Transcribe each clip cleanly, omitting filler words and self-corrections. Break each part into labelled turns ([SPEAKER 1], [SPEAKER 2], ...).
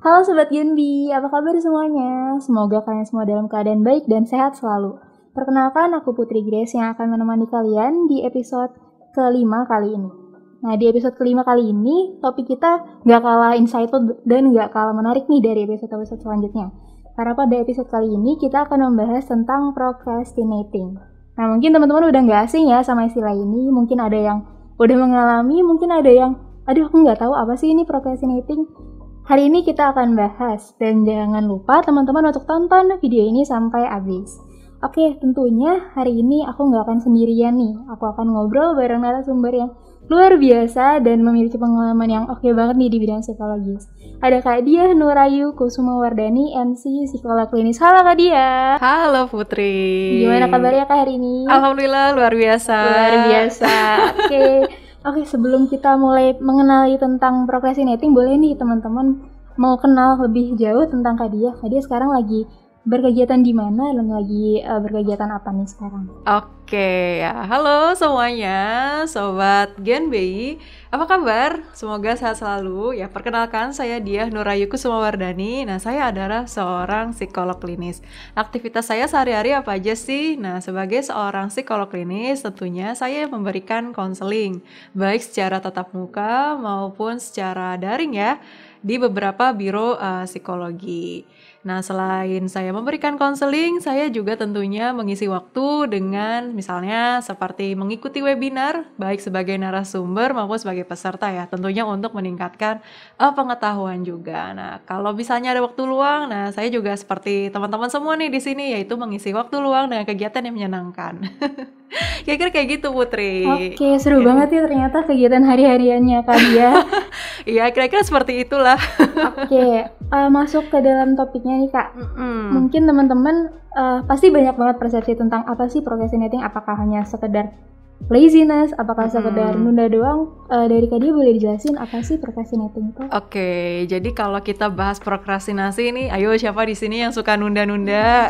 [SPEAKER 1] Halo Sobat Genbi, apa kabar semuanya? Semoga kalian semua dalam keadaan baik dan sehat selalu. Perkenalkan, aku Putri Grace yang akan menemani kalian di episode kelima kali ini. Nah, di episode kelima kali ini, topik kita gak kalah insightful dan gak kalah menarik nih dari episode-episode selanjutnya. Karena pada episode kali ini, kita akan membahas tentang procrastinating. Nah, mungkin teman-teman udah gak asing ya sama istilah ini. Mungkin ada yang udah mengalami, mungkin ada yang, aduh aku gak tahu apa sih ini procrastinating. Hari ini kita akan bahas, dan jangan lupa teman-teman untuk tonton video ini sampai habis. Oke, tentunya hari ini aku nggak akan sendirian nih. Aku akan ngobrol bareng narasumber yang luar biasa dan memiliki pengalaman yang oke banget nih di bidang psikologis. Ada Kak Diah Nurayu Kusuma Wardani, MC Psikolog Klinis. Halo Kak Diah.
[SPEAKER 2] Halo Putri.
[SPEAKER 1] Gimana kabarnya Kak hari ini?
[SPEAKER 2] Alhamdulillah luar biasa.
[SPEAKER 1] Luar biasa. Oke, sebelum kita mulai mengenali tentang procrastinating, boleh nih teman-teman mau kenal lebih jauh tentang Kak Diah. Kak Diah sekarang lagi berkegiatan di mana dan lagi berkegiatan apa nih sekarang?
[SPEAKER 2] Oke, ya. Halo semuanya, Sobat Genbi. Apa kabar? Semoga sehat selalu. Ya, perkenalkan saya Diah Nurayu Kusuma Wardani. Nah, saya adalah seorang psikolog klinis. Aktivitas saya sehari-hari apa aja sih? Nah, sebagai seorang psikolog klinis, tentunya saya memberikan konseling, baik secara tatap muka maupun secara daring ya, di beberapa biro psikologi. Nah, selain saya memberikan konseling, saya juga tentunya mengisi waktu dengan misalnya seperti mengikuti webinar, baik sebagai narasumber maupun sebagai peserta ya, tentunya untuk meningkatkan pengetahuan juga. Nah, kalau misalnya ada waktu luang, nah saya juga seperti teman-teman semua nih di sini, yaitu mengisi waktu luang dengan kegiatan yang menyenangkan. Kira-kira kayak gitu Putri.
[SPEAKER 1] Oke, seru banget ya ternyata kegiatan hari-hariannya Kak Diah.
[SPEAKER 2] Iya, kira-kira seperti itulah.
[SPEAKER 1] Oke, masuk ke dalam topiknya nih Kak. Mungkin teman-teman pasti banyak banget persepsi tentang apa sih procrastinating, apakah hanya sekedar laziness, apakah sekedar nunda doang. Dari Kak Diah boleh dijelasin apa sih procrastinating itu?
[SPEAKER 2] Oke, jadi kalau kita bahas prokrastinasi nih, ayo siapa di sini yang suka nunda-nunda?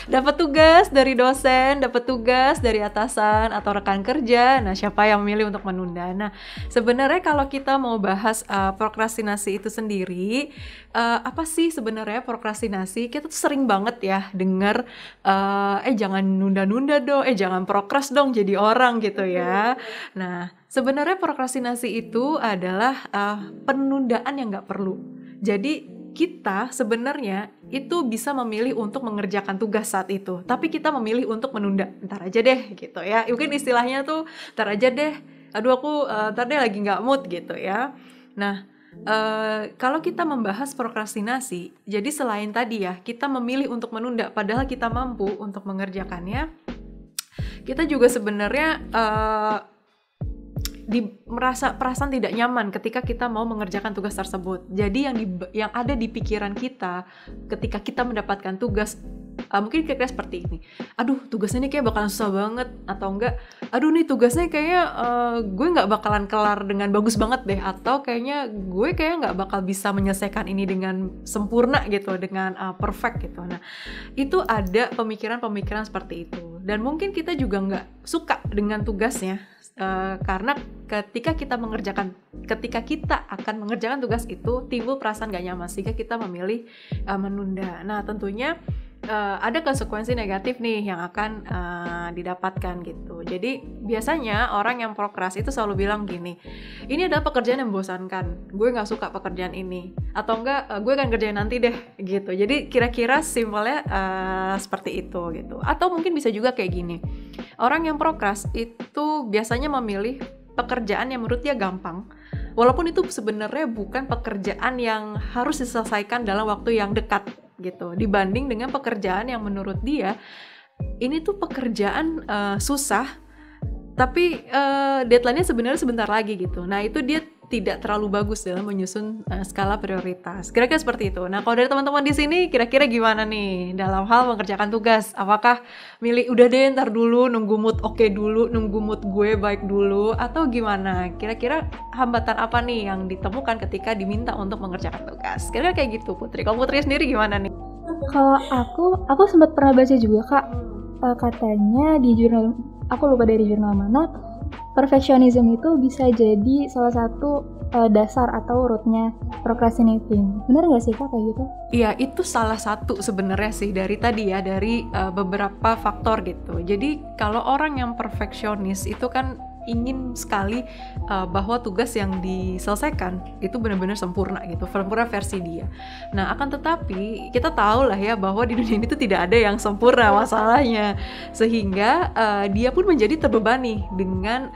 [SPEAKER 2] Dapat tugas dari dosen, dapat tugas dari atasan atau rekan kerja. Nah, siapa yang memilih untuk menunda? Nah, sebenarnya kalau kita mau bahas prokrastinasi itu sendiri, apa sih sebenarnya prokrastinasi? Kita tuh sering banget ya dengar, jangan nunda-nunda dong, jangan prokras dong jadi orang gitu ya. Nah, sebenarnya prokrastinasi itu adalah penundaan yang nggak perlu. Jadi kita sebenarnya itu bisa memilih untuk mengerjakan tugas saat itu, tapi kita memilih untuk menunda, ntar aja deh gitu ya. Mungkin istilahnya tuh ntar aja deh, aduh aku ntar deh lagi nggak mood gitu ya. Nah, kalau kita membahas prokrastinasi, jadi selain tadi ya kita memilih untuk menunda padahal kita mampu untuk mengerjakannya, kita juga sebenarnya merasa perasaan tidak nyaman ketika kita mau mengerjakan tugas tersebut. Jadi yang ada di pikiran kita ketika kita mendapatkan tugas, mungkin kira-kira seperti ini. Aduh, tugasnya ini kayak bakalan susah banget, atau enggak, aduh nih tugasnya kayaknya gue nggak bakalan kelar dengan bagus banget deh, atau kayaknya gue nggak bakal bisa menyelesaikan ini dengan sempurna gitu, dengan perfect gitu. Nah, itu ada pemikiran-pemikiran seperti itu, dan mungkin kita juga nggak suka dengan tugasnya. Karena ketika kita akan mengerjakan tugas itu timbul perasaan gak nyaman sehingga kita memilih menunda. Nah, tentunya ada konsekuensi negatif nih yang akan didapatkan gitu. Jadi biasanya orang yang prokras itu selalu bilang gini, ini adalah pekerjaan yang membosankan, gue gak suka pekerjaan ini, atau enggak gue akan kerjain nanti deh gitu. Jadi kira-kira simpelnya seperti itu gitu. Atau mungkin bisa juga kayak gini, orang yang prokras itu biasanya memilih pekerjaan yang menurut dia gampang, walaupun itu sebenarnya bukan pekerjaan yang harus diselesaikan dalam waktu yang dekat gitu, dibanding dengan pekerjaan yang menurut dia ini tuh pekerjaan susah, tapi deadline-nya sebenarnya sebentar lagi gitu. Nah, itu dia tidak terlalu bagus dalam menyusun skala prioritas. Kira-kira seperti itu. Nah, kalau dari teman-teman di sini kira-kira gimana nih dalam hal mengerjakan tugas? Apakah milih udah deh ntar dulu, nunggu mood oke dulu, nunggu mood gue baik dulu, atau gimana? Kira-kira hambatan apa nih yang ditemukan ketika diminta untuk mengerjakan tugas? Kira-kira kayak gitu, Putri. Kalau Putri sendiri gimana nih?
[SPEAKER 1] Kalau aku sempat pernah baca juga Kak, katanya di jurnal, aku lupa dari jurnal mana, perfeksionisme itu bisa jadi salah satu dasar atau rootnya procrastinating. Bener nggak sih Kak kayak gitu?
[SPEAKER 2] Iya, itu salah satu sebenarnya sih dari tadi ya, dari beberapa faktor gitu. Jadi kalau orang yang perfeksionis itu kan ingin sekali bahwa tugas yang diselesaikan itu benar-benar sempurna gitu, sempurna versi dia. Nah, akan tetapi kita tahu lah ya bahwa di dunia ini tuh tidak ada yang sempurna masalahnya, sehingga dia pun menjadi terbebani dengan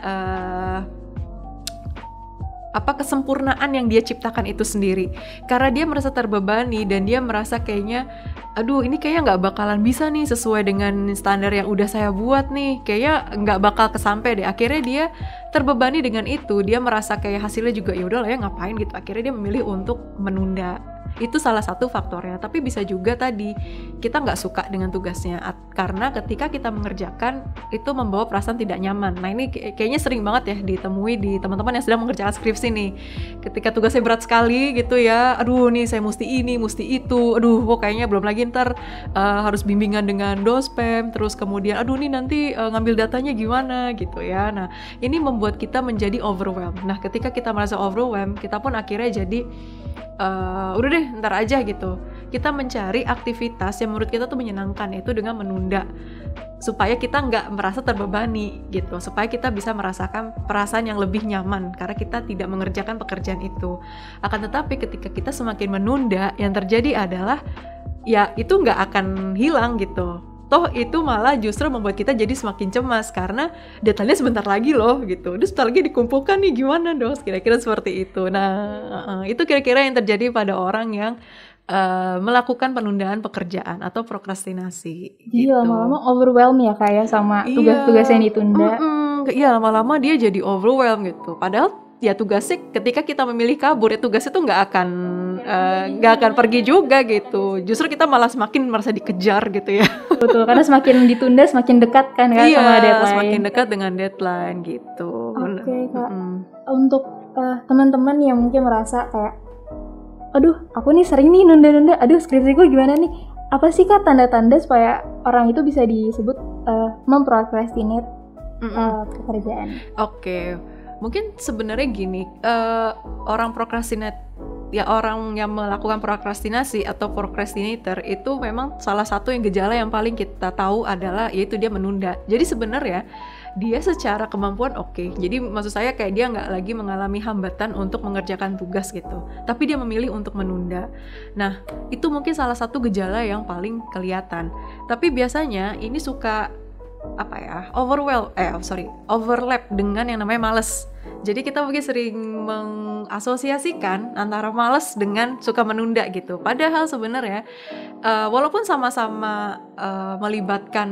[SPEAKER 2] kesempurnaan yang dia ciptakan itu sendiri, karena dia merasa terbebani dan dia merasa kayaknya aduh ini kayaknya nggak bakalan bisa nih sesuai dengan standar yang udah saya buat nih, kayaknya nggak bakal kesampe deh. Akhirnya dia terbebani dengan itu, dia merasa kayak hasilnya juga ya udahlah ya ngapain gitu, akhirnya dia memilih untuk menunda. Itu salah satu faktornya. Tapi bisa juga tadi kita nggak suka dengan tugasnya, karena ketika kita mengerjakan itu membawa perasaan tidak nyaman. Nah ini kayaknya sering banget ya ditemui di teman-teman yang sedang mengerjakan skripsi nih. Ketika tugasnya berat sekali gitu ya, aduh nih saya mesti ini, mesti itu, aduh kok kayaknya belum lagi ntar harus bimbingan dengan dospem, terus kemudian aduh nih nanti ngambil datanya gimana gitu ya. Nah ini membuat kita menjadi overwhelmed. Nah ketika kita merasa overwhelmed, kita pun akhirnya jadi udah deh ntar aja gitu. Kita mencari aktivitas yang menurut kita tuh menyenangkan, yaitu dengan menunda, supaya kita nggak merasa terbebani gitu, supaya kita bisa merasakan perasaan yang lebih nyaman karena kita tidak mengerjakan pekerjaan itu. Akan tetapi ketika kita semakin menunda, yang terjadi adalah ya itu nggak akan hilang gitu. Toh itu malah justru membuat kita jadi semakin cemas karena datanya sebentar lagi loh gitu. Terus sebentar lagi dikumpulkan nih gimana dong? Kira-kira seperti itu. Nah itu kira-kira yang terjadi pada orang yang melakukan penundaan pekerjaan atau prokrastinasi.
[SPEAKER 1] Jadi lama-lama overwhelm ya kayak sama tugas-tugas yang ditunda.
[SPEAKER 2] Iya lama-lama dia jadi overwhelm gitu. Padahal ya tugasnya ketika kita memilih kabur ya tugas itu nggak akan pergi juga gitu. Justru kita malah semakin merasa dikejar gitu ya.
[SPEAKER 1] Betul, karena semakin ditunda semakin dekat kan sama deadline.
[SPEAKER 2] Semakin dekat dengan deadline gitu.
[SPEAKER 1] Oke, Kak. Untuk teman-teman yang mungkin merasa kayak aduh aku nih sering nih nunda-nunda, aduh skripsi gue gimana nih, apa sih Kak tanda-tanda supaya orang itu bisa disebut memprokrastinate pekerjaan?
[SPEAKER 2] Oke. Mungkin sebenarnya gini, orang prokrastinate ya, orang yang melakukan prokrastinasi atau procrastinator itu memang salah satu yang gejala yang paling kita tahu adalah yaitu dia menunda. Jadi sebenarnya dia secara kemampuan oke. Jadi maksud saya kayak dia nggak lagi mengalami hambatan untuk mengerjakan tugas gitu, tapi dia memilih untuk menunda. Nah itu mungkin salah satu gejala yang paling kelihatan. Tapi biasanya ini suka overlap dengan yang namanya malas. Jadi kita mungkin sering mengasosiasikan antara malas dengan suka menunda gitu. Padahal sebenarnya walaupun sama-sama melibatkan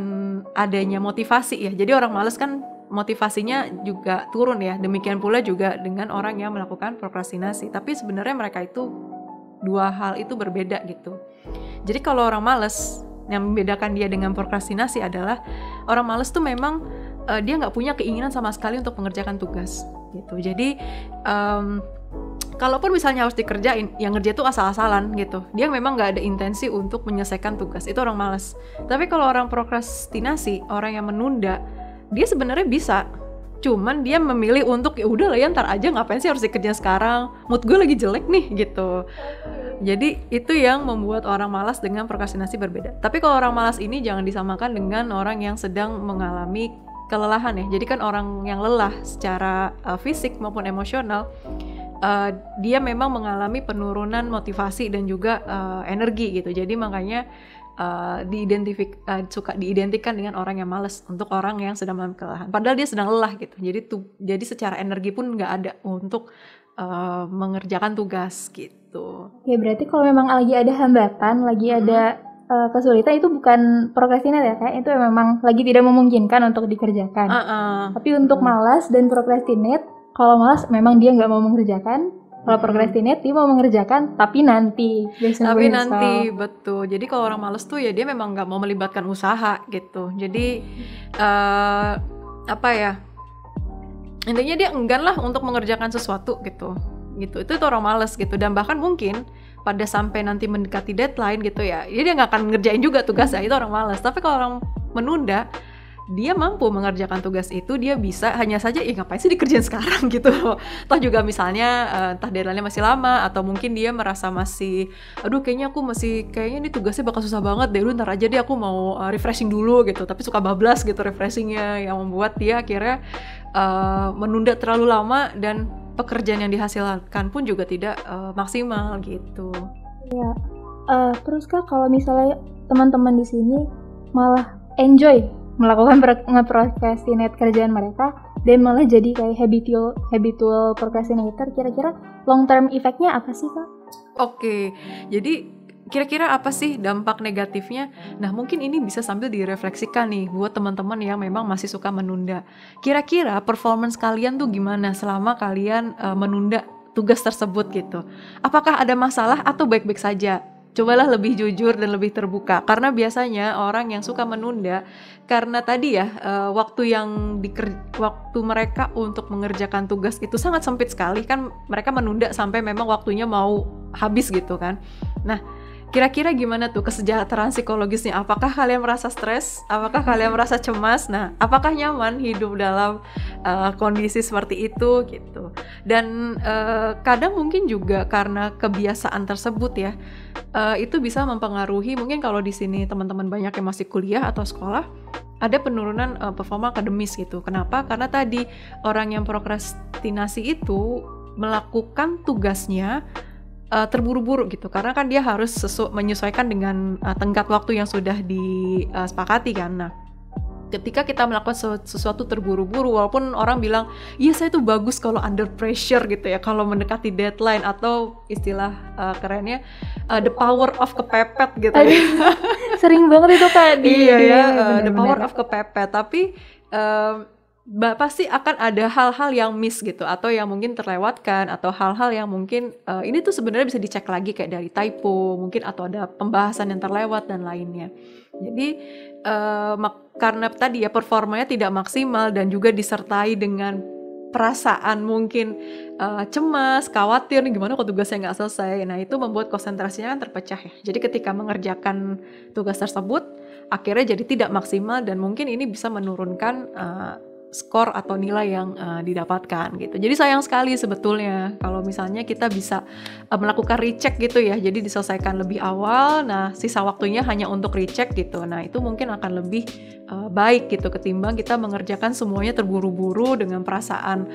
[SPEAKER 2] adanya motivasi ya. Jadi orang malas kan motivasinya juga turun ya. Demikian pula juga dengan orang yang melakukan prokrastinasi. Tapi sebenarnya mereka itu dua hal itu berbeda gitu. Jadi kalau orang malas, yang membedakan dia dengan prokrastinasi adalah orang malas tuh memang dia nggak punya keinginan sama sekali untuk mengerjakan tugas gitu. Jadi kalaupun misalnya harus dikerjain, yang ngerja tuh asal-asalan gitu. Dia memang nggak ada intensi untuk menyelesaikan tugas. Itu orang malas. Tapi kalau orang prokrastinasi, orang yang menunda, dia sebenarnya bisa. Cuman dia memilih untuk ya udah lah ya ntar aja, ngapain sih harus dikerjain sekarang? Mood gue lagi jelek nih gitu. Jadi itu yang membuat orang malas dengan prokrastinasi berbeda. Tapi kalau orang malas ini jangan disamakan dengan orang yang sedang mengalami kelelahan ya. Jadi kan orang yang lelah secara fisik maupun emosional, dia memang mengalami penurunan motivasi dan juga energi gitu. Jadi makanya suka diidentikan dengan orang yang malas untuk orang yang sedang mengalami kelelahan. Padahal dia sedang lelah gitu. Jadi secara energi pun nggak ada untuk mengerjakan tugas gitu.
[SPEAKER 1] Ya berarti kalau memang lagi ada hambatan, lagi ada kesulitan, itu bukan prokrastinate ya Kak, itu memang lagi tidak memungkinkan untuk dikerjakan. Tapi untuk malas dan prokrastinate, kalau malas memang dia nggak mau mengerjakan, kalau prokrastinate dia mau mengerjakan tapi nanti.
[SPEAKER 2] Betul. Jadi kalau orang malas tuh ya dia memang nggak mau melibatkan usaha gitu. Jadi intinya dia enggan lah untuk mengerjakan sesuatu gitu. Itu orang malas gitu. Dan bahkan mungkin pada sampai nanti mendekati deadline gitu ya, dia nggak akan ngerjain juga tugasnya. Itu orang malas. Tapi kalau orang menunda, dia mampu mengerjakan tugas itu, dia bisa, hanya saja ngapain sih dikerjain sekarang gitu loh. Toh juga misalnya entah deadline-nya masih lama, atau mungkin dia merasa masih, aduh kayaknya ini tugasnya bakal susah banget deh, ntar aja deh aku mau refreshing dulu gitu, tapi suka bablas gitu refreshingnya, yang membuat dia akhirnya menunda terlalu lama dan pekerjaan yang dihasilkan pun juga tidak maksimal gitu.
[SPEAKER 1] Ya, terus Kak, kalau misalnya teman-teman di sini malah enjoy melakukan nge-procrastinate kerjaan mereka dan malah jadi kayak habitual procrastinator, kira-kira long term effect-nya apa sih Kak?
[SPEAKER 2] Oke, jadi kira-kira apa sih dampak negatifnya? Nah, mungkin ini bisa sambil direfleksikan nih buat teman-teman yang memang masih suka menunda. Kira-kira performance kalian tuh gimana selama kalian menunda tugas tersebut gitu? Apakah ada masalah atau baik-baik saja? Cobalah lebih jujur dan lebih terbuka, karena biasanya orang yang suka menunda karena tadi ya waktu mereka untuk mengerjakan tugas itu sangat sempit sekali kan, mereka menunda sampai memang waktunya mau habis gitu kan. Nah, kira-kira gimana tuh kesejahteraan psikologisnya? Apakah kalian merasa stres? Apakah kalian merasa cemas? Nah, apakah nyaman hidup dalam kondisi seperti itu gitu? Dan kadang mungkin juga karena kebiasaan tersebut ya, itu bisa mempengaruhi, mungkin kalau di sini teman-teman banyak yang masih kuliah atau sekolah, ada penurunan performa akademis gitu. Kenapa? Karena tadi orang yang prokrastinasi itu melakukan tugasnya terburu-buru gitu, karena kan dia harus menyesuaikan dengan tenggat waktu yang sudah disepakati kan. Nah, ketika kita melakukan sesuatu terburu-buru, walaupun orang bilang, iya saya tuh bagus kalau under pressure gitu ya, kalau mendekati deadline, atau istilah kerennya the power of kepepet gitu ya.
[SPEAKER 1] Sering banget itu Kak
[SPEAKER 2] The power of kepepet, tapi pasti akan ada hal-hal yang miss gitu, atau yang mungkin terlewatkan, atau hal-hal yang mungkin ini tuh sebenarnya bisa dicek lagi kayak dari typo mungkin, atau ada pembahasan yang terlewat dan lainnya. Jadi karena tadi ya performanya tidak maksimal dan juga disertai dengan perasaan mungkin cemas, khawatir nih gimana kalau tugasnya nggak selesai. Nah, itu membuat konsentrasinya kan terpecah ya. Jadi ketika mengerjakan tugas tersebut akhirnya jadi tidak maksimal, dan mungkin ini bisa menurunkan skor atau nilai yang didapatkan gitu. Jadi sayang sekali sebetulnya kalau misalnya kita bisa melakukan recheck gitu ya. Jadi diselesaikan lebih awal, nah sisa waktunya hanya untuk recheck gitu. Nah, itu mungkin akan lebih baik gitu ketimbang kita mengerjakan semuanya terburu-buru dengan perasaan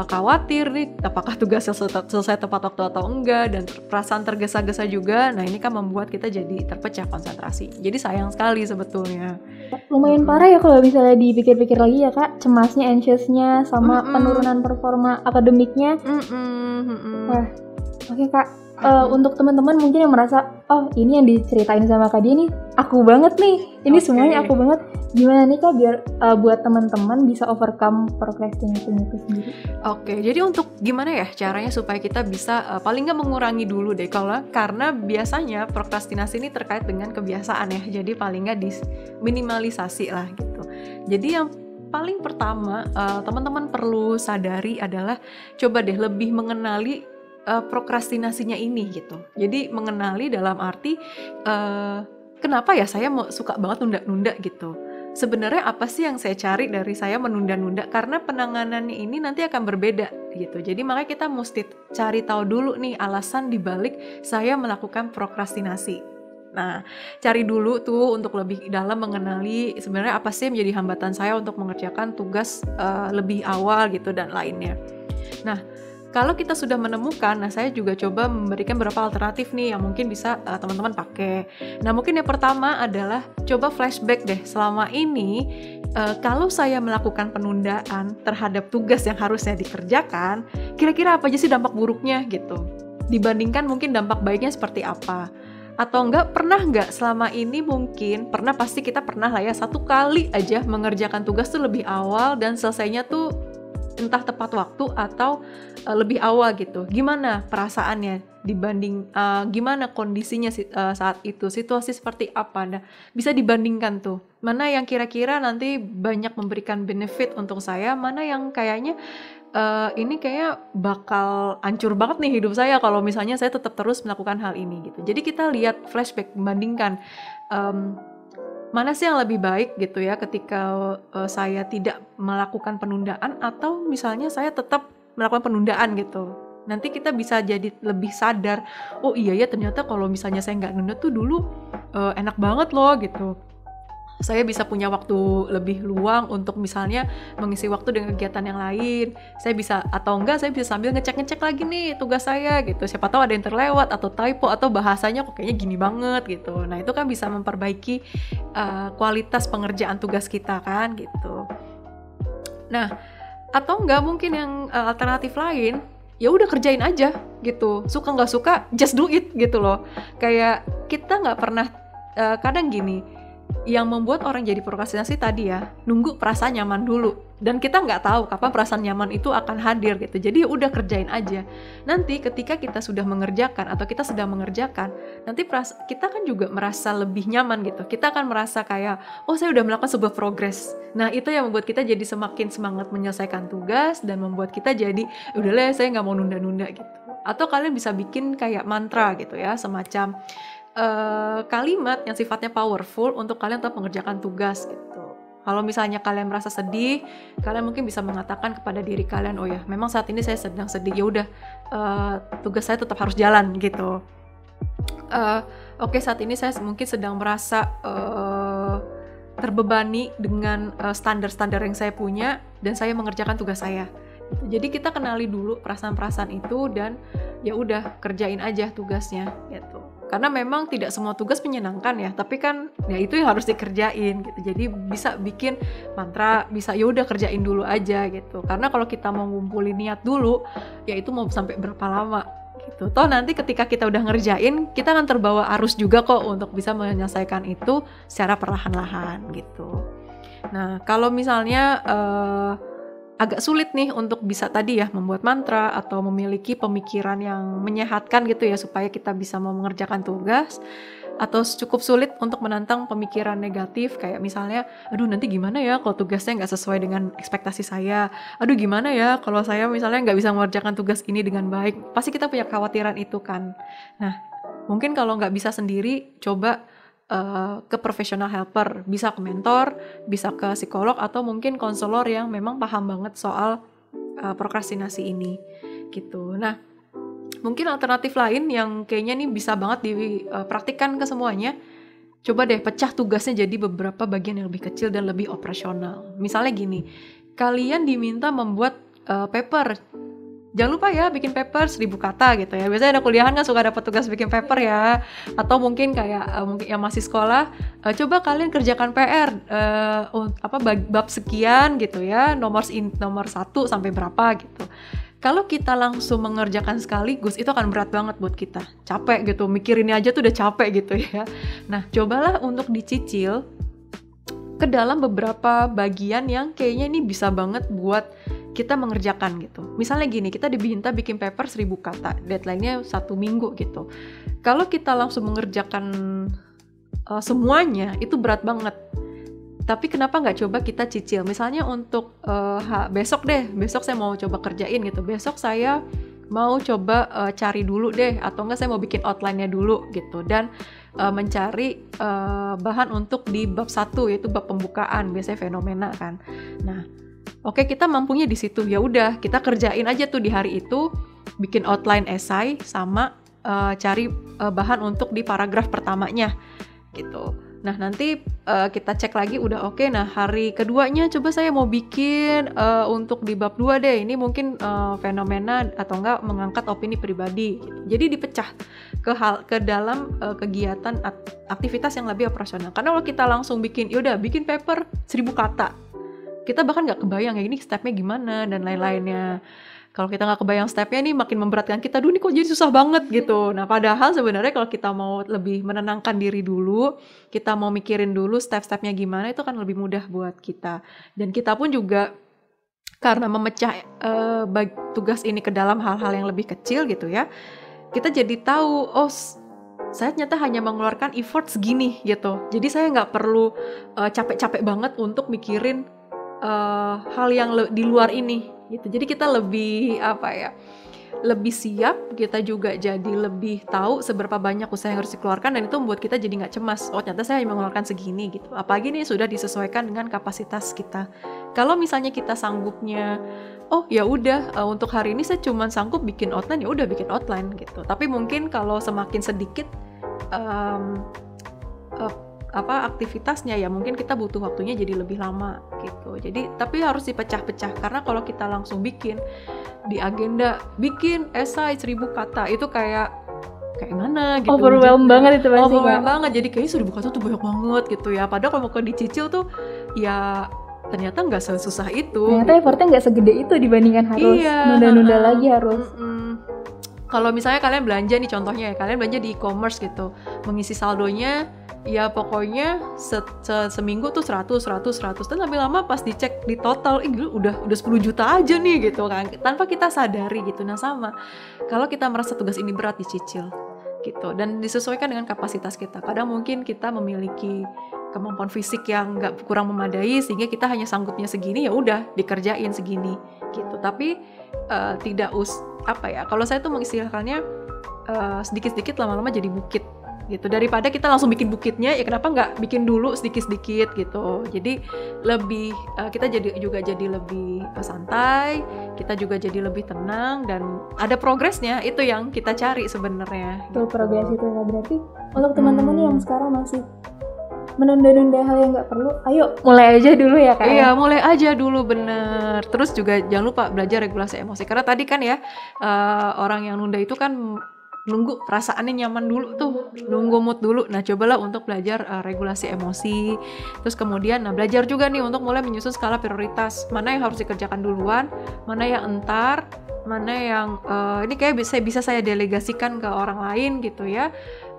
[SPEAKER 2] khawatir nih apakah tugas selesai tepat waktu atau enggak, dan perasaan tergesa-gesa juga. Nah, ini kan membuat kita jadi terpecah konsentrasi. Jadi sayang sekali sebetulnya.
[SPEAKER 1] Lumayan parah ya kalau misalnya dipikir-pikir lagi ya Kak, cemasnya, anxiousnya, sama penurunan performa akademiknya. Wah, oke Kak. Untuk teman-teman mungkin yang merasa, oh ini yang diceritain sama Kak Dia nih aku banget nih, ini semuanya aku banget. Gimana nih Kak biar buat teman-teman bisa overcome procrastination itu sendiri?
[SPEAKER 2] Oke, jadi untuk gimana ya caranya supaya kita bisa paling nggak mengurangi dulu deh, karena biasanya prokrastinasi ini terkait dengan kebiasaan ya, jadi paling nggak diminimalisasi lah gitu. Jadi yang paling pertama teman-teman perlu sadari adalah coba deh lebih mengenali prokrastinasinya ini gitu. Jadi mengenali dalam arti kenapa ya saya suka banget nunda-nunda gitu. Sebenarnya apa sih yang saya cari dari saya menunda-nunda? Karena penanganannya ini nanti akan berbeda gitu. Jadi makanya kita mesti cari tahu dulu nih alasan dibalik saya melakukan prokrastinasi. Nah, cari dulu tuh untuk lebih dalam mengenali sebenarnya apa sih yang menjadi hambatan saya untuk mengerjakan tugas lebih awal gitu dan lainnya. Nah, kalau kita sudah menemukan, nah saya juga coba memberikan beberapa alternatif nih yang mungkin bisa teman-teman pakai. Nah, mungkin yang pertama adalah coba flashback deh, selama ini kalau saya melakukan penundaan terhadap tugas yang harusnya dikerjakan, kira-kira apa aja sih dampak buruknya gitu, dibandingkan mungkin dampak baiknya seperti apa. Atau pernah nggak selama ini, mungkin pasti kita pernah lah ya, satu kali aja mengerjakan tugas tuh lebih awal dan selesainya tuh entah tepat waktu atau lebih awal gitu. Gimana perasaannya dibanding gimana kondisinya saat itu, situasi seperti apa? Nah, bisa dibandingkan tuh. Mana yang kira-kira nanti banyak memberikan benefit untuk saya, mana yang kayaknya ini kayak bakal hancur banget nih hidup saya kalau misalnya saya tetap terus melakukan hal ini gitu. Jadi kita lihat flashback, membandingkan mana sih yang lebih baik gitu ya ketika saya tidak melakukan penundaan atau misalnya saya tetap melakukan penundaan gitu. Nanti kita bisa jadi lebih sadar, oh iya ya ternyata kalau misalnya saya nggak nunda tuh dulu enak banget loh gitu. Saya bisa punya waktu lebih luang untuk misalnya mengisi waktu dengan kegiatan yang lain. Saya bisa, atau enggak saya bisa sambil ngecek-ngecek lagi nih tugas saya gitu. Siapa tahu ada yang terlewat atau typo atau bahasanya kok kayaknya gini banget gitu. Nah itu kan bisa memperbaiki kualitas pengerjaan tugas kita kan gitu. Nah atau enggak mungkin yang alternatif lain, ya udah kerjain aja gitu. Suka nggak suka just do it gitu loh. Kayak kita nggak pernah kadang gini, yang membuat orang jadi prokrastinasi tadi ya, nunggu perasaan nyaman dulu. Dan kita nggak tahu kapan perasaan nyaman itu akan hadir gitu. Jadi udah kerjain aja. Nanti ketika kita sudah mengerjakan atau kita sedang mengerjakan, nanti kita kan juga merasa lebih nyaman gitu. Kita akan merasa kayak, oh saya udah melakukan sebuah progres. Nah itu yang membuat kita jadi semakin semangat menyelesaikan tugas dan membuut kita jadi, udahlah saya nggak mau nunda-nunda gitu. Atau kalian bisa bikin kayak mantra gitu ya, semacam kalimat yang sifatnya powerful untuk kalian tetap mengerjakan tugas gitu. Kalau misalnya kalian merasa sedih, kalian mungkin bisa mengatakan kepada diri kalian, oh ya memang saat ini saya sedang sedih, ya udah tugas saya tetap harus jalan gitu. Oke, saat ini saya mungkin sedang merasa terbebani dengan standar-standar yang saya punya dan saya mengerjakan tugas saya. Jadi kita kenali dulu perasaan-perasaan itu dan ya udah kerjain aja tugasnya gitu. Karena memang tidak semua tugas menyenangkan ya, tapi kan ya itu yang harus dikerjain gitu. Jadi bisa bikin mantra, bisa ya udah kerjain dulu aja gitu. Karena kalau kita mau ngumpulin niat dulu, ya itu mau sampai berapa lama gitu. Toh nanti ketika kita udah ngerjain, kita akan terbawa arus juga kok untuk bisa menyelesaikan itu secara perlahan-lahan gitu. Nah, kalau misalnya agak sulit nih untuk bisa tadi ya membuat mantra atau memiliki pemikiran yang menyehatkan gitu ya supaya kita bisa mau mengerjakan tugas, atau cukup sulit untuk menantang pemikiran negatif kayak misalnya, aduh nanti gimana ya kalau tugasnya nggak sesuai dengan ekspektasi saya, aduh gimana ya kalau saya misalnya nggak bisa mengerjakan tugas ini dengan baik, pasti kita punya kekhawatiran itu kan. Nah mungkin kalau nggak bisa sendiri, coba ke professional helper, bisa ke mentor, bisa ke psikolog atau mungkin konselor yang memang paham banget soal prokrastinasi ini gitu. Nah mungkin alternatif lain yang kayaknya nih bisa banget dipraktikkan ke semuanya, coba deh pecah tugasnya jadi beberapa bagian yang lebih kecil dan lebih operasional. Misalnya gini, kalian diminta membuat paper. Jangan lupa ya bikin paper 1000 kata gitu ya. Biasanya ada kuliahan kan suka dapat tugas bikin paper ya. Atau mungkin kayak mungkin yang masih sekolah, coba kalian kerjakan PR bab sekian gitu ya, nomor 1 sampai berapa gitu. Kalau kita langsung mengerjakan sekaligus, itu akan berat banget buat kita. Capek gitu, mikirinnya aja tuh udah capek gitu ya. Nah, cobalah untuk dicicil ke dalam beberapa bagian yang kayaknya ini bisa banget buat kita mengerjakan gitu. Misalnya gini, kita diminta bikin paper 1000 kata, deadline-nya 1 minggu gitu. Kalau kita langsung mengerjakan semuanya, itu berat banget. Tapi kenapa nggak coba kita cicil? Misalnya untuk besok saya mau coba kerjain gitu. Besok saya mau coba cari dulu deh, atau enggak saya mau bikin outline-nya dulu gitu. Dan mencari bahan untuk di bab 1, yaitu bab pembukaan, biasanya fenomena kan. Nah, oke, kita mampunya di situ, ya udah kita kerjain aja tuh di hari itu, bikin outline esai sama cari bahan untuk di paragraf pertamanya gitu. Nah nanti kita cek lagi udah oke. Nah hari keduanya coba saya mau bikin untuk di bab 2 deh, ini mungkin fenomena atau enggak mengangkat opini pribadi gitu. Jadi dipecah ke dalam kegiatan aktivitas yang lebih operasional. Karena kalau kita langsung bikin, yaudah bikin paper 1000 kata, kita bahkan nggak kebayang ya ini stepnya gimana dan lain-lainnya. Kalau kita nggak kebayang stepnya nih makin memberatkan kita, nih kok jadi susah banget gitu. Nah padahal sebenarnya kalau kita mau lebih menenangkan diri dulu, kita mau mikirin dulu step-stepnya gimana, itu kan lebih mudah buat kita. Dan kita pun juga karena memecah tugas ini ke dalam hal-hal yang lebih kecil gitu ya, kita jadi tahu, oh saya ternyata hanya mengeluarkan effort segini gitu. Jadi saya nggak perlu capek-capek banget untuk mikirin hal yang di luar ini gitu. Jadi kita lebih lebih siap, kita juga jadi lebih tahu seberapa banyak usaha yang harus dikeluarkan, dan itu membuat kita jadi nggak cemas. Oh ternyata saya hanya mengeluarkan segini gitu. Apalagi nih sudah disesuaikan dengan kapasitas kita. Kalau misalnya kita sanggupnya, oh ya udah untuk hari ini saya cuma sanggup bikin outline, ya udah bikin outline gitu. Tapi mungkin kalau semakin sedikit aktivitasnya, ya mungkin kita butuh waktunya jadi lebih lama gitu. Jadi tapi harus dipecah-pecah, karena kalau kita langsung bikin di agenda, bikin esai 1000 kata itu kayak mana gitu.
[SPEAKER 1] Overwhelm banget itu pasti.
[SPEAKER 2] Overwhelm banget, jadi kayaknya 1000 kata tuh banyak banget gitu ya. Padahal kalau mau dicicil tuh ya ternyata nggak sesusah itu.
[SPEAKER 1] Ternyata effortnya nggak segede itu dibandingkan harus nunda-nunda lagi harus.
[SPEAKER 2] Kalau misalnya kalian belanja nih, contohnya ya, kalian belanja di e-commerce gitu, mengisi saldonya ya pokoknya seminggu tuh 100 dan lebih lama pas dicek di total, udah 10 juta aja nih gitu kan, tanpa kita sadari gitu. Nah sama, kalau kita merasa tugas ini berat, dicicil gitu, dan disesuaikan dengan kapasitas kita. Kadang mungkin kita memiliki kemampuan fisik yang nggak kurang memadai, sehingga kita hanya sanggupnya segini, ya udah dikerjain segini gitu. Tapi tidak kalau saya tuh mengistilahkannya sedikit-sedikit lama-lama jadi bukit gitu. Daripada kita langsung bikin bukitnya, ya kenapa nggak bikin dulu sedikit-sedikit gitu. Jadi lebih kita juga jadi lebih santai, kita juga jadi lebih tenang, dan ada progresnya. Itu yang kita cari sebenarnya.
[SPEAKER 1] Itu progres itu ya. Berarti untuk teman-teman yang sekarang masih menunda-nunda hal yang nggak perlu, ayo mulai aja dulu ya Kak.
[SPEAKER 2] Iya, mulai aja dulu, bener. Terus juga jangan lupa belajar regulasi emosi, karena tadi kan ya orang yang nunda itu kan nunggu perasaannya nyaman dulu tuh, nunggu mood dulu. Nah cobalah untuk belajar regulasi emosi. Terus kemudian belajar juga nih untuk mulai menyusun skala prioritas, mana yang harus dikerjakan duluan, mana yang entar, mana yang ini kayak bisa saya delegasikan ke orang lain gitu ya.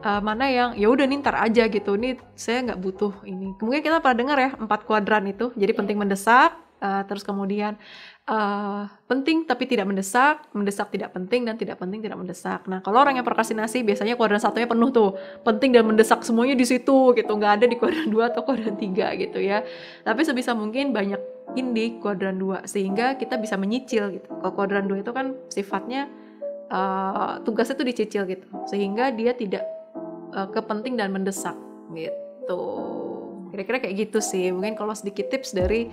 [SPEAKER 2] Mana yang ya udah nih ntar aja gitu, nih saya nggak butuh ini. Mungkin kita pernah dengar ya 4 kuadran itu. Jadi penting, mendesak, terus kemudian penting tapi tidak mendesak, mendesak tidak penting, dan tidak penting tidak mendesak. Nah kalau orang yang prokrastinasi biasanya kuadran 1-nya penuh tuh, penting dan mendesak semuanya di situ gitu, nggak ada di kuadran 2 atau kuadran 3 gitu ya. Tapi sebisa mungkin banyak di kuadran 2 sehingga kita bisa menyicil gitu. Kalau kuadran 2 itu kan sifatnya tugasnya tuh dicicil gitu, sehingga dia tidak kepenting dan mendesak gitu. Kira-kira kayak gitu sih. Mungkin kalau sedikit tips dari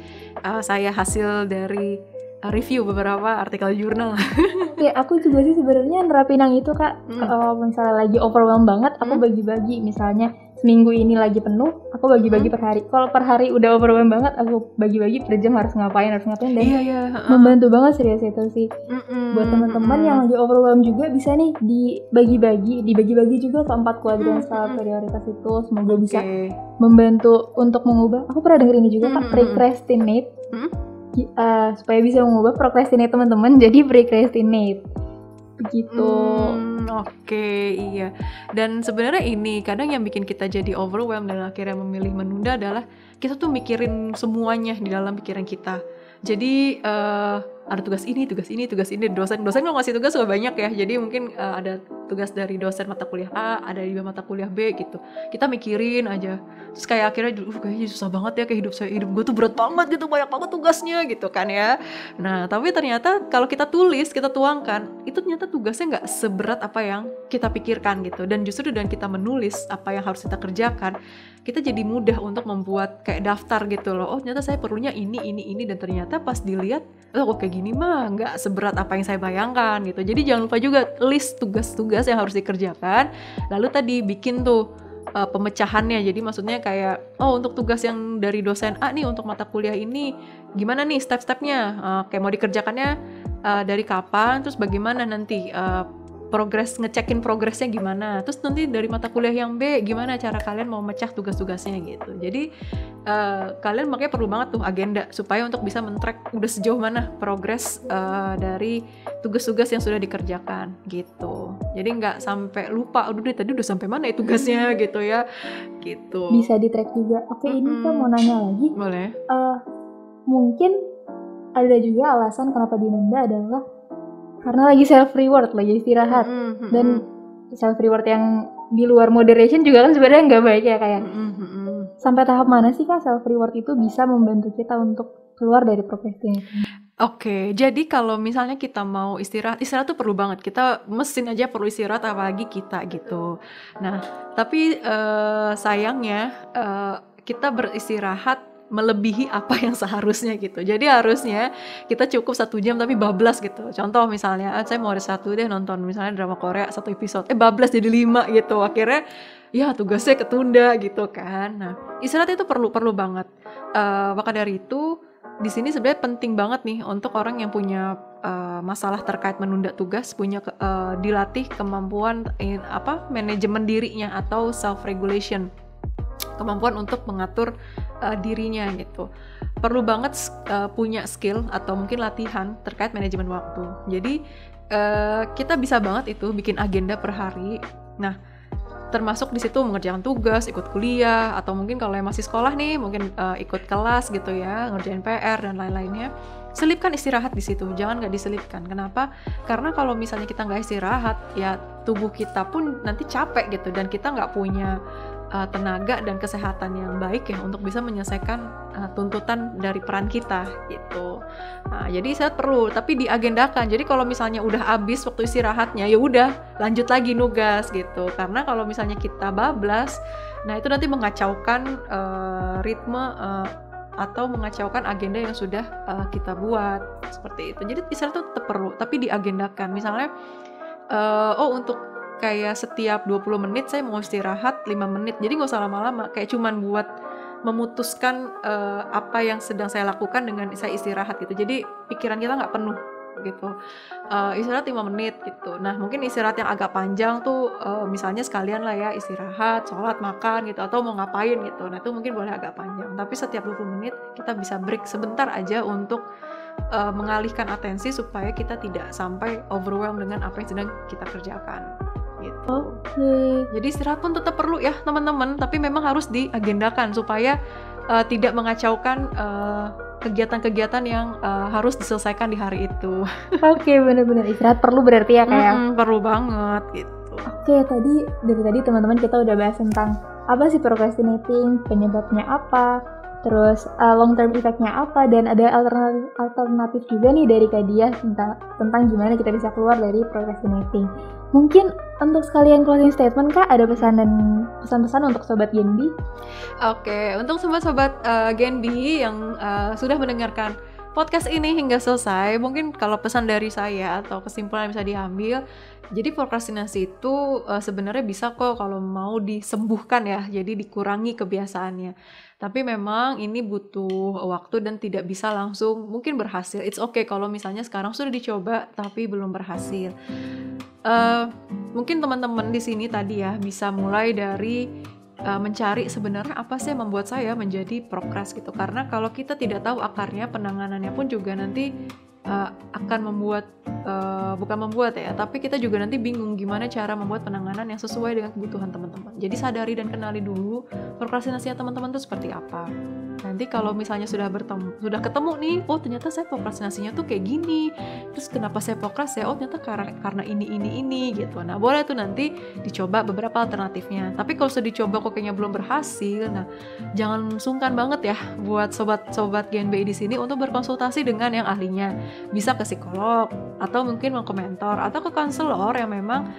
[SPEAKER 2] saya hasil dari review beberapa artikel jurnal.
[SPEAKER 1] Ya aku juga sih sebenarnya nerapin yang itu Kak. Kalau misalnya lagi overwhelm banget, aku bagi-bagi. Misalnya seminggu ini lagi penuh, aku bagi-bagi per hari. Kalau per hari udah overwhelm banget, aku bagi-bagi per jam harus ngapain dan membantu banget serius itu sih. Buat teman-teman yang lagi overwhelm juga bisa nih dibagi-bagi juga ke 4 kuadran skala prioritas itu. Semoga bisa membantu untuk mengubah. Aku pernah denger ini juga Kak, procrastinate. Supaya bisa mengubah procrastinate teman-teman jadi procrastinate begitu.
[SPEAKER 2] Oke, iya. Dan sebenarnya ini kadang yang bikin kita jadi overwhelmed dan akhirnya memilih menunda adalah kita tuh mikirin semuanya di dalam pikiran kita. Jadi ada tugas ini. Dosen kalau ngasih tugas suka banyak ya. Jadi mungkin ada tugas dari dosen mata kuliah A, ada juga mata kuliah B gitu. Kita mikirin aja. Terus kayak akhirnya kayaknya susah banget ya kayak hidup gue tuh berat banget gitu, banyak banget tugasnya gitu kan ya. Nah tapi ternyata kalau kita tulis, kita tuangkan, itu ternyata tugasnya nggak seberat apa yang kita pikirkan gitu. Dan justru dengan kita menulis apa yang harus kita kerjakan, kita jadi mudah untuk membuat kayak daftar gitu loh. Oh ternyata saya perlunya ini, dan ternyata pas dilihat, oh kayak gini mah nggak seberat apa yang saya bayangkan gitu. Jadi jangan lupa juga list tugas-tugas yang harus dikerjakan. Lalu tadi bikin tuh pemecahannya. Jadi maksudnya kayak, oh untuk tugas yang dari dosen A nih untuk mata kuliah ini gimana nih step-stepnya, kayak mau dikerjakannya dari kapan, terus bagaimana nanti ngecekin progresnya gimana, terus nanti dari mata kuliah yang B gimana cara kalian mau mecah tugas-tugasnya gitu. Jadi kalian makanya perlu banget tuh agenda supaya untuk bisa men-track udah sejauh mana progres dari tugas-tugas yang sudah dikerjakan gitu. Jadi nggak sampai lupa, aduh tadi udah sampai mana ya tugasnya gitu ya gitu.
[SPEAKER 1] Bisa di-track juga. Oke, ini kan mau nanya lagi.
[SPEAKER 2] Boleh.
[SPEAKER 1] Mungkin ada juga alasan kenapa dinunda adalah karena lagi self reward, lagi istirahat. Dan self reward yang di luar moderation juga kan sebenarnya nggak baik ya kayak. Sampai tahap mana sih Kak self reward itu bisa membantu kita untuk keluar dari procrastination?
[SPEAKER 2] Oke, jadi kalau misalnya kita mau istirahat, istirahat tuh perlu banget. Kita mesin aja perlu istirahat, apalagi kita gitu. Nah, tapi sayangnya kita beristirahat melebihi apa yang seharusnya gitu. Jadi harusnya kita cukup 1 jam tapi bablas gitu. Contoh misalnya, saya mau hari Sabtu deh nonton misalnya drama Korea 1 episode, bablas jadi 5 gitu. Akhirnya ya tugasnya ketunda gitu kan. Nah, istirahat itu perlu banget. Maka dari itu di sini sebenarnya penting banget nih untuk orang yang punya masalah terkait menunda tugas, punya dilatih kemampuan manajemen dirinya atau self regulation, kemampuan untuk mengatur dirinya gitu. Perlu banget punya skill atau mungkin latihan terkait manajemen waktu. Jadi kita bisa banget itu bikin agenda per hari. Nah, termasuk di situ mengerjakan tugas, ikut kuliah, atau mungkin kalau yang masih sekolah nih mungkin ikut kelas gitu ya, ngerjain PR dan lain-lainnya. Selipkan istirahat di situ, jangan nggak diselipkan. Kenapa? Karena kalau misalnya kita nggak istirahat, ya tubuh kita pun nanti capek gitu, dan kita nggak punya tenaga dan kesehatan yang baik ya untuk bisa menyelesaikan tuntutan dari peran kita gitu. Nah, jadi istirahat perlu, tapi diagendakan. Jadi kalau misalnya udah habis waktu istirahatnya, ya udah lanjut lagi nugas gitu. Karena kalau misalnya kita bablas, nah itu nanti mengacaukan ritme atau mengacaukan agenda yang sudah kita buat seperti itu. Jadi istirahat itu tetap perlu, tapi diagendakan. Misalnya untuk kayak setiap 20 menit saya mau istirahat 5 menit. Jadi nggak usah lama-lama, kayak cuman buat memutuskan apa yang sedang saya lakukan dengan saya istirahat gitu. Jadi pikiran kita nggak penuh gitu. Istirahat 5 menit gitu. Nah, mungkin istirahat yang agak panjang tuh misalnya sekalian lah ya istirahat, sholat, makan gitu, atau mau ngapain gitu. Nah, itu mungkin boleh agak panjang. Tapi setiap 20 menit kita bisa break sebentar aja untuk mengalihkan atensi supaya kita tidak sampai overwhelmed dengan apa yang sedang kita kerjakan gitu. Jadi istirahat pun tetap perlu ya teman-teman, tapi memang harus diagendakan supaya tidak mengacaukan kegiatan-kegiatan yang harus diselesaikan di hari itu.
[SPEAKER 1] Oke, benar-benar istirahat perlu berarti ya kayak.
[SPEAKER 2] Perlu banget gitu.
[SPEAKER 1] Oke, dari tadi teman-teman kita udah bahas tentang apa sih procrastinating, penyebabnya apa, terus long term effect-nya apa, dan ada alternatif juga nih dari Kak Diah tentang gimana kita bisa keluar dari procrastinating. Mungkin untuk sekalian closing statement Kak, ada pesan-pesan untuk Sobat Genbi?
[SPEAKER 2] Oke, untuk sobat-sobat Genbi yang sudah mendengarkan podcast ini hingga selesai, mungkin kalau pesan dari saya atau kesimpulan yang bisa diambil, jadi prokrastinasi itu sebenarnya bisa kok kalau mau disembuhkan ya, jadi dikurangi kebiasaannya. Tapi memang ini butuh waktu dan tidak bisa langsung mungkin berhasil. It's okay kalau misalnya sekarang sudah dicoba tapi belum berhasil. Mungkin teman-teman di sini tadi ya bisa mulai dari mencari sebenarnya apa sih yang membuat saya menjadi prokras gitu. Karena kalau kita tidak tahu akarnya, penanganannya pun juga nanti akan membuat tapi kita juga nanti bingung gimana cara membuat penanganan yang sesuai dengan kebutuhan teman-teman. Jadi sadari dan kenali dulu prokrastinasinya teman-teman itu seperti apa. Nanti kalau misalnya sudah ketemu nih, oh ternyata saya prokrastinasinya tuh kayak gini. Terus kenapa saya prokras ya? Oh ternyata karena ini gitu. Nah, boleh tuh nanti dicoba beberapa alternatifnya. Tapi kalau sudah dicoba kok kayaknya belum berhasil, nah jangan sungkan banget ya buat sobat GNBI di sini untuk berkonsultasi dengan yang ahlinya. Bisa ke psikolog atau mungkin mau ke mentor atau ke konselor yang memang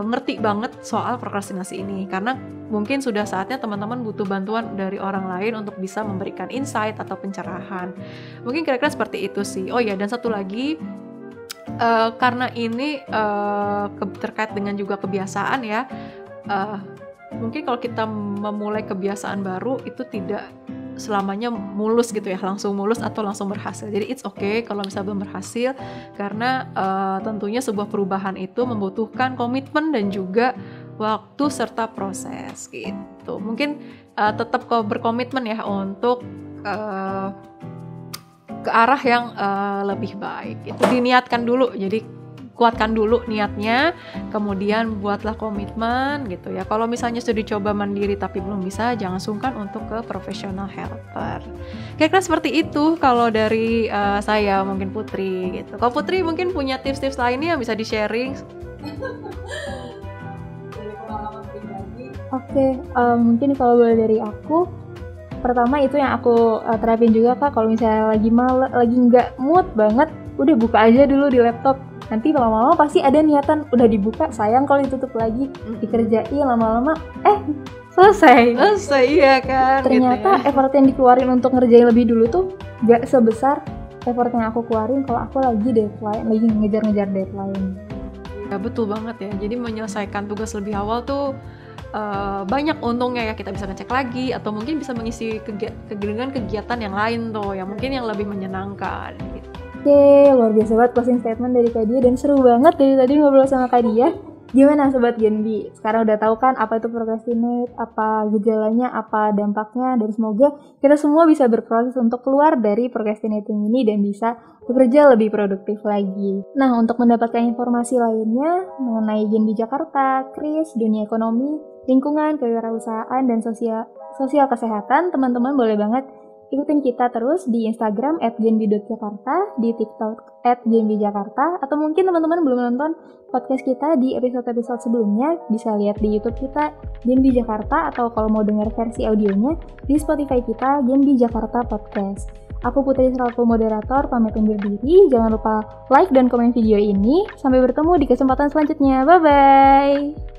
[SPEAKER 2] ngerti banget soal prokrastinasi ini, karena mungkin sudah saatnya teman-teman butuh bantuan dari orang lain untuk bisa memberikan insight atau pencerahan. Mungkin kira-kira seperti itu sih. Oh ya, dan satu lagi, karena ini terkait dengan juga kebiasaan ya, mungkin kalau kita memulai kebiasaan baru itu tidak selamanya mulus gitu ya, langsung mulus atau langsung berhasil. Jadi it's okay kalau misalnya belum berhasil, karena tentunya sebuah perubahan itu membutuhkan komitmen dan juga waktu serta proses gitu. Mungkin tetap berkomitmen ya untuk ke arah yang lebih baik. Itu diniatkan dulu, jadi kuatkan dulu niatnya, kemudian buatlah komitmen gitu ya. Kalau misalnya sudah dicoba mandiri tapi belum bisa, jangan sungkan untuk ke professional helper. Kira-kira seperti itu kalau dari saya, mungkin Putri gitu. Kalau Putri mungkin punya tips-tips lainnya yang bisa di-sharing.
[SPEAKER 1] Oke, mungkin kalau boleh dari aku, Pertama itu yang aku terapin juga Kak, kalau misalnya lagi nggak mood banget, udah buka aja dulu di laptop. Nanti lama-lama pasti ada niatan, udah dibuka, sayang kalau ditutup lagi, dikerjain lama-lama, selesai.
[SPEAKER 2] Iya kan.
[SPEAKER 1] Ternyata effort yang dikeluarin untuk ngerjain lebih dulu tuh gak sebesar effort yang aku keluarin kalau aku lagi ngejar-ngejar deadline.
[SPEAKER 2] Ya betul banget ya. Jadi menyelesaikan tugas lebih awal tuh banyak untungnya ya, kita bisa ngecek lagi atau mungkin bisa mengisi dengan kegiatan yang lain tuh yang mungkin yang lebih menyenangkan gitu.
[SPEAKER 1] Oke, luar biasa banget closing statement dari Kak Dia dan seru banget dari tadi ngobrol sama Kak Dia. Gimana Sobat Genbi? Sekarang udah tahu kan apa itu procrastinate, apa gejalanya, apa dampaknya, dan semoga kita semua bisa berproses untuk keluar dari procrastinating ini dan bisa bekerja lebih produktif lagi. Nah, untuk mendapatkan informasi lainnya mengenai Genbi Jakarta, KRIS, dunia ekonomi, lingkungan, kewirausahaan, dan sosial kesehatan, teman-teman boleh banget ikutin kita terus di Instagram @genbi.jakarta, di TikTok @genbijakarta, atau mungkin teman-teman belum nonton podcast kita di episode-episode sebelumnya, bisa lihat di YouTube kita Genbi Jakarta, atau kalau mau dengar versi audionya di Spotify kita Genbi Jakarta Podcast. Aku Putri selaku moderator, pamit undur diri. Jangan lupa like dan komen video ini. Sampai bertemu di kesempatan selanjutnya. Bye-bye!